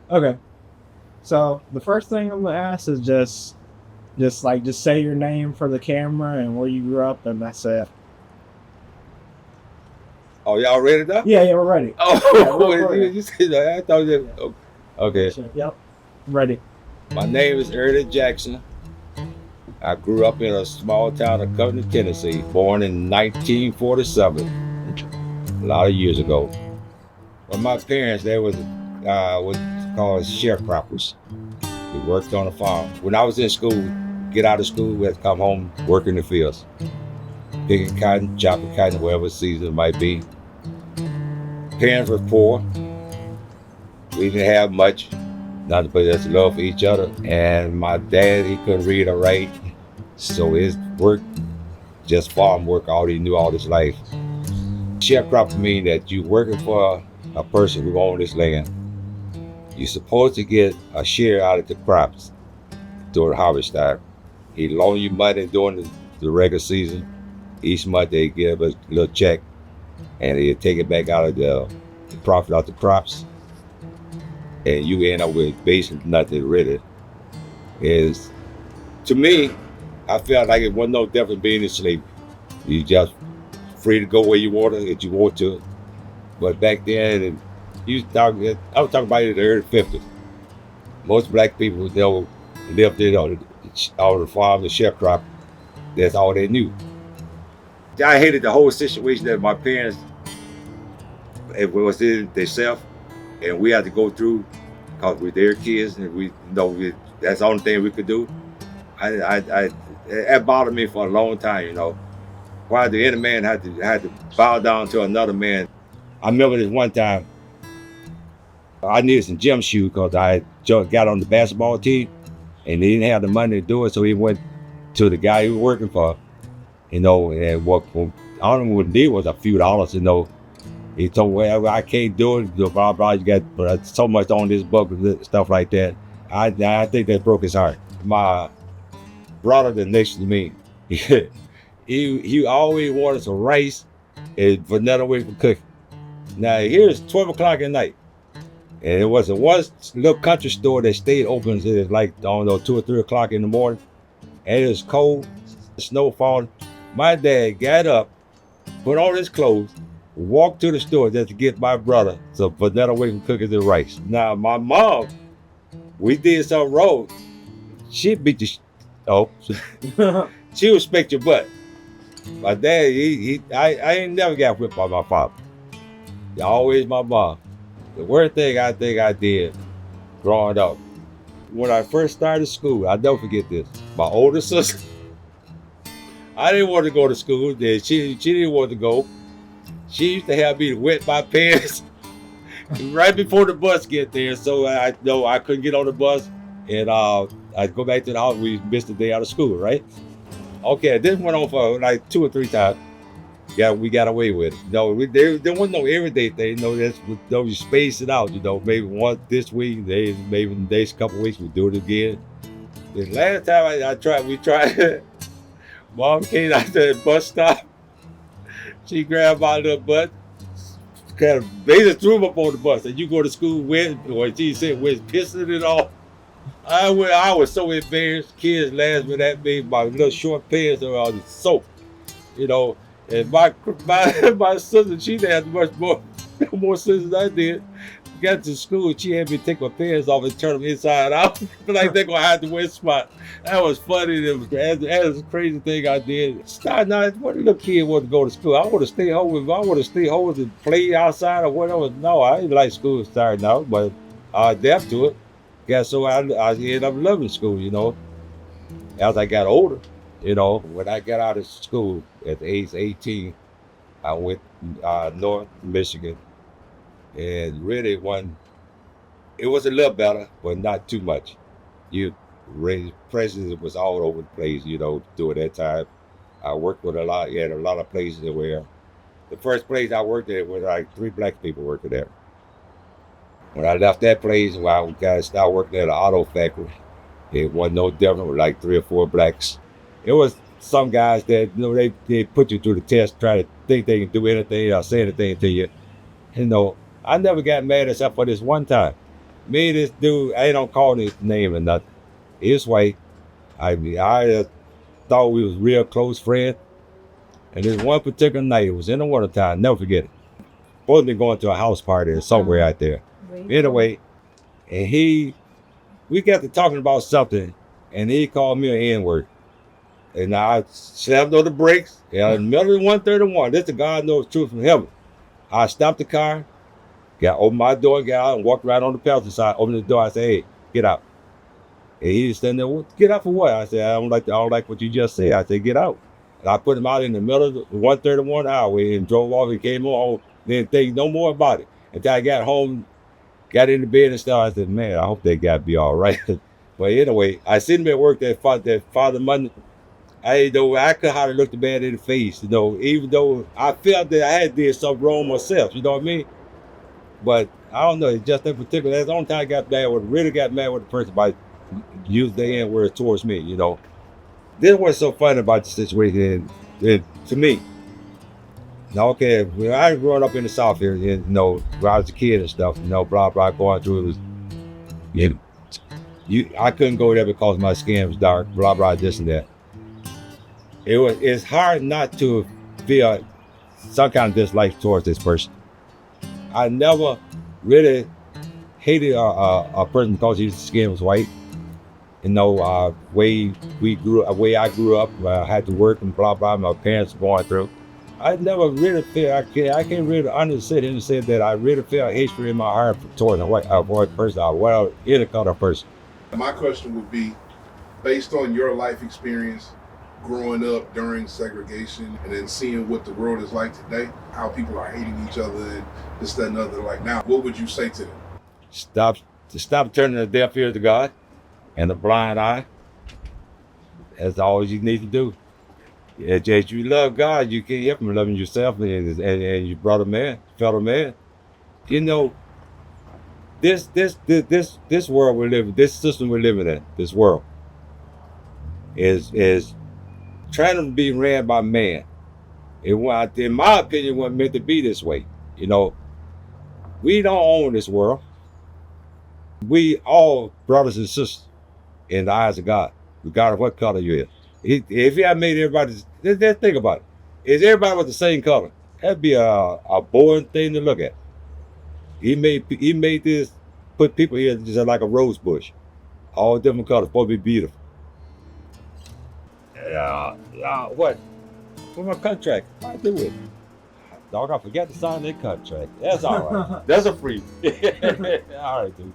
Okay. So the first thing I'm gonna ask is just say your name for the camera and where you grew up, and that's it. Oh, y'all ready now? Yeah, yeah, we're ready. Yeah, Oh, go ahead. you said that. I thought that. Yeah, Okay. sure. Yep, ready. My name is Ernie Jackson. I grew up in a small town of Covington, Tennessee, born in 1947, a lot of years ago. Well, my parents, they was what called sharecroppers. We worked on a farm. When I was in school, get out of school, we had to come home, work in the fields, picking cotton, chopping cotton, whatever season it might be. Parents were poor. We didn't have much, nothing but just love for each other. And my dad, he couldn't read or write, so his work, just farm work, all he knew all his life. Sharecropper mean that you working for a person who owns this land. You're supposed to get a share out of the crops during harvest time. He loan you money during the regular season. Each month they give us a little check, and they take it back out of the profit out the crops, and you end up with basically nothing really. Is to me, I felt like it wasn't no different being a slave. You just free to go where you want to if you want to. But back then, I was talking about it in the early 50s. Most black people they lived in on the farm, the sharecrop. That's all they knew. I hated the whole situation that my parents it was in themselves, and we had to go through because we're their kids, and that's the only thing we could do. It bothered me for a long time. Why the other man had to bow down to another man. I remember this one time I needed some gym shoes because I just got on the basketball team, and he didn't have the money to do it, so he went to the guy he was working for. And what I don't know what it did was a few dollars. He told me, well, I can't do it. Blah blah. You got so much on this book, stuff like that. I think that broke his heart. My brother, the next to me, he always wanted some rice and vanilla wafer cookie. Now here's 12 o'clock at night, and it was a one little country store that stayed open. So it's like I don't know 2 or 3 o'clock in the morning, and it was cold, snow falling. My dad got up, put on his clothes, walked to the store just to get my brother some vanilla wafer cookies and rice. Now my mom, we did something wrong. She beat the oh, she respect your butt. My dad, I ain't never got whipped by my father. Always my mom. The worst thing I think I did growing up, when I first started school, I never forget this. My older sister, I didn't want to go to school. Then she didn't want to go. She used to have me wet my pants right before the bus get there, so I know I couldn't get on the bus, and I'd go back to the house. We missed the day out of school, right? Okay, this went on for like 2 or 3 times. Yeah, we got away with it. No, there wasn't no everyday thing. You space it out. Maybe once this week, maybe in the next couple of weeks we do it again. The last time we tried. Mom came out to the bus stop. She grabbed my little butt, kind of they just threw him up on the bus. And you go to school with, or she said with pissing it off. I was so embarrassed. Kids laughing at me. My little short pants are all soaked. You know, and my sister, she had much more sense than I did. Got to school, she had me take my pants off and turn them inside out. Like they're gonna have to wear spot. That was funny. That was a crazy thing I did. Starting out, what little kid want to go to school? I want to stay home. If I want to stay home and play outside or whatever. No, I didn't like school starting out, but I adapt to it. Yeah, so I ended up loving school. As I got older. When I got out of school at the age of 18, I went North Michigan, and really it was a little better, but not too much. You raised prejudice was all over the place, during that time. I worked with a lot of places where the first place I worked at was like 3 black people working there. When I left that place, when I got to start working at an auto factory, it wasn't no different with like 3 or 4 blacks. It was some guys that they put you through the test, try to think they can do anything or say anything to you. I never got mad except for this one time. Me and this dude, I don't call his name or nothing. His way, I thought we was real close friends. And this one particular night, it was in the wintertime, never forget it. Supposed to be going to a house party or somewhere out there. Anyway, and we got to talking about something, and he called me an N-word. And I slammed on the brakes, and in the middle of 131, this the God knows truth from heaven. I stopped the car, opened my door, got out, and walked right on the passenger side, opened the door, I said, hey, get out. And he was standing there, well, get out for what? I said, I don't like what you just said. I said, get out. And I put him out in the middle of the 131 highway and drove off and came on, didn't think no more about it. Until I got home, got into bed and stuff. I said, man, I hope that guy be all right. But anyway, I seen him at work that Father Monday. I could hardly look the man in the face, even though I felt that I had did something wrong myself, you know what I mean? But I don't know, it's just that particular, that's the only time I really got mad with the person by using their N-word towards me, This was so funny about the situation, and to me. Now, okay, when I was growing up in the South here, when I was a kid and stuff, blah, blah, going through it was, I couldn't go there because my skin was dark, blah, blah, this and that. It's hard not to feel some kind of dislike towards this person. I never really hated a person because his skin was white. Way I grew up, I had to work and blah blah. My parents were going through. I never really feel I can't really understand and say that I really feel hatred in my heart towards a white person or any color person. My question would be, based on your life experience, growing up during segregation and then seeing what the world is like today, how people are hating each other and this, that, and other like now, what would you say to them? Stop turning a deaf ear to God and a blind eye. That's all you need to do. If you love God, you can't help from loving yourself and your brother man, fellow man. This world we're living, this system we're living in, this world is trying to be ran by man. In my opinion, it wasn't meant to be this way. We don't own this world. We all brothers and sisters in the eyes of God, regardless of what color you is. If He had made everybody, let's think about it. If everybody was the same color, that'd be a boring thing to look at. He made this, put people here just like a rose bush, all different colors, supposed to be beautiful. What? For my contract, I do it. Dog, I forgot to sign that contract. That's all right. That's a free. All right, dude.